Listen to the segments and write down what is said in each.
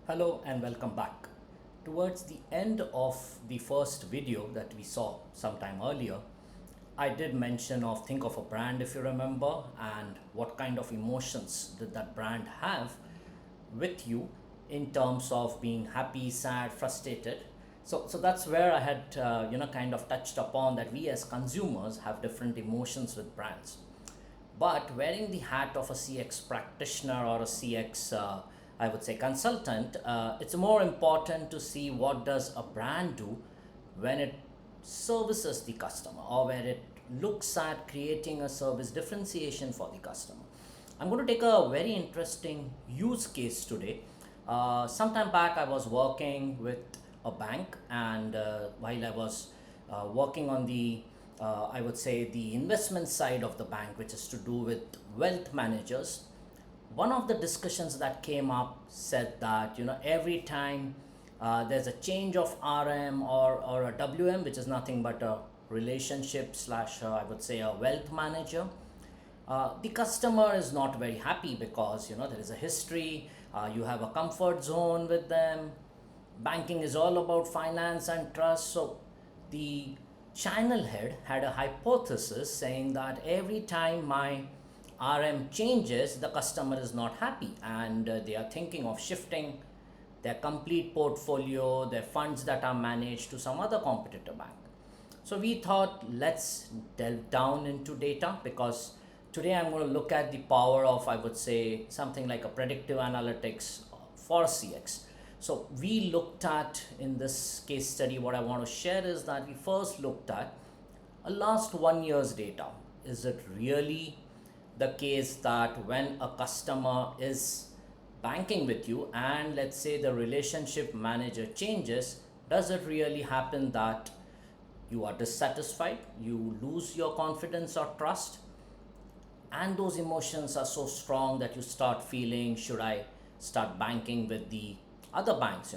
Hello and welcome back. Towards the end of the first video that we saw sometime earlier, I did mention of think of a brand if you remember and what kind of emotions did that brand have with you in terms of being happy, sad, frustrated. So that's where I had kind of touched upon that we as consumers have different emotions with brands. But wearing the hat of a CX practitioner or a CX, I would say, consultant, it's more important to see what does a brand do when it services the customer or where it looks at creating a service differentiation for the customer. I'm going to take a very interesting use case today. Sometime back, I was working with a bank, and while I was working on the I would say the investment side of the bank, which is to do with wealth managers, one of the discussions that came up said that every time there's a change of RM or a WM, which is nothing but a relationship slash I would say a wealth manager, the customer is not very happy because there is a history, you have a comfort zone with them. Banking is all about finance and trust. So the channel head had a hypothesis saying that every time my RM changes, the customer is not happy, and they are thinking of shifting their complete portfolio, their funds that are managed to some other competitor bank. So we thought, let's delve down into data, because today I'm going to look at the power of, I would say, something like a predictive analytics for CX. So we looked at, in this case study, what I want to share is that we first looked at a last 1 year's data. Is it really the case that when a customer is banking with you and let's say the relationship manager changes, does it really happen that you are dissatisfied, you lose your confidence or trust, and those emotions are so strong that you start feeling, should I start banking with the other banks?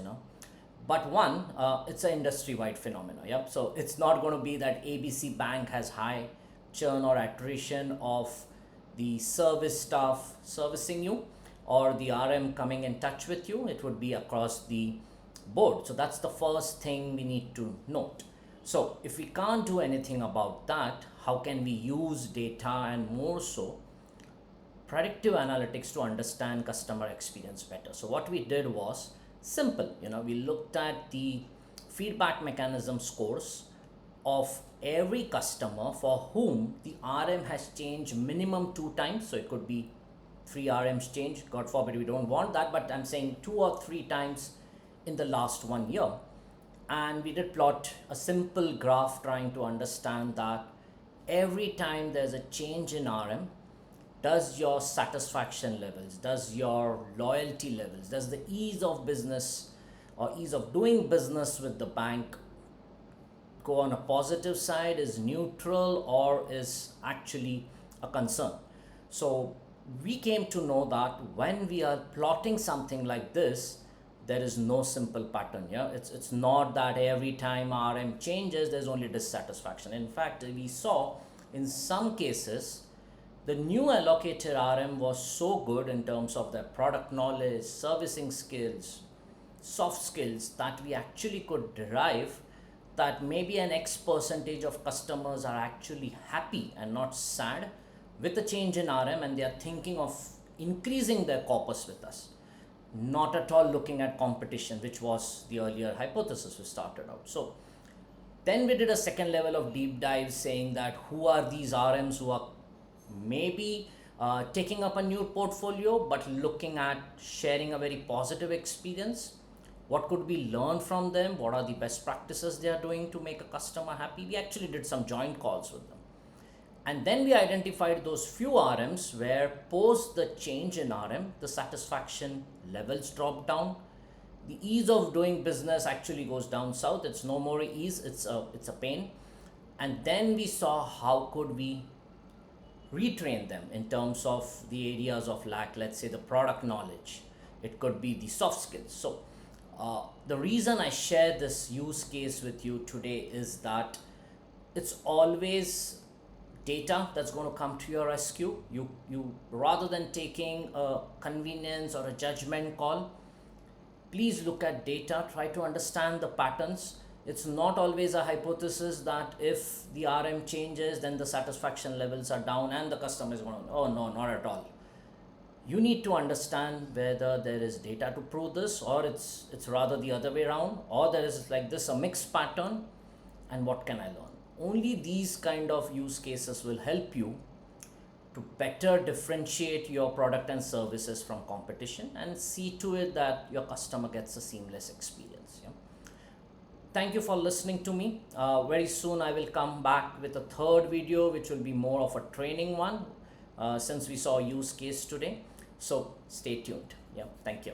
But one, it's an industry wide phenomenon. Yep. So it's not going to be that ABC Bank has high churn or attrition of the service staff servicing you or the RM coming in touch with you. It would be across the board. So that's the first thing we need to note. So if we can't do anything about that, how can we use data and more so predictive analytics to understand customer experience better? So what we did was simple. We looked at the feedback mechanism scores of every customer for whom the RM has changed minimum 2 times. So it could be 3 RMs change, God forbid we don't want that, but I'm saying 2 or 3 times in the last 1 year. And we did plot a simple graph trying to understand that every time there's a change in RM, does your satisfaction levels, does your loyalty levels, does the ease of business or ease of doing business with the bank go on a positive side, is neutral, or is actually a concern? So we came to know that when we are plotting something like this, there is no simple pattern. It's not that every time RM changes there's only dissatisfaction. In fact, we saw in some cases the new allocated RM was so good in terms of their product knowledge, servicing skills, soft skills, that we actually could derive that maybe an X percentage of customers are actually happy and not sad with the change in RM, and they are thinking of increasing their corpus with us, not at all looking at competition, which was the earlier hypothesis we started out. So then we did a second level of deep dive saying that who are these RMs who are maybe taking up a new portfolio but looking at sharing a very positive experience. What could we learn from them? What are the best practices they are doing to make a customer happy? We actually did some joint calls with them. And then we identified those few RMs where post the change in RM, the satisfaction levels drop down. The ease of doing business actually goes down south. It's no more ease, it's a pain. And then we saw how could we retrain them in terms of the areas of lack, let's say the product knowledge, it could be the soft skills. So the reason I share this use case with you today is that it's always data that's going to come to your rescue. You rather than taking a convenience or a judgment call, Please look at data, try to understand the patterns. It's not always a hypothesis that if the RM changes, then the satisfaction levels are down and the customer is going to, oh no, not at all. You need to understand whether there is data to prove this, or it's rather the other way around, or there is like this a mixed pattern, and what can I learn. Only these kind of use cases will help you to better differentiate your product and services from competition and see to it that your customer gets a seamless experience. Yeah? Thank you for listening to me. Very soon I will come back with a third video, which will be more of a training one, since we saw use case today. So stay tuned. Yeah, thank you.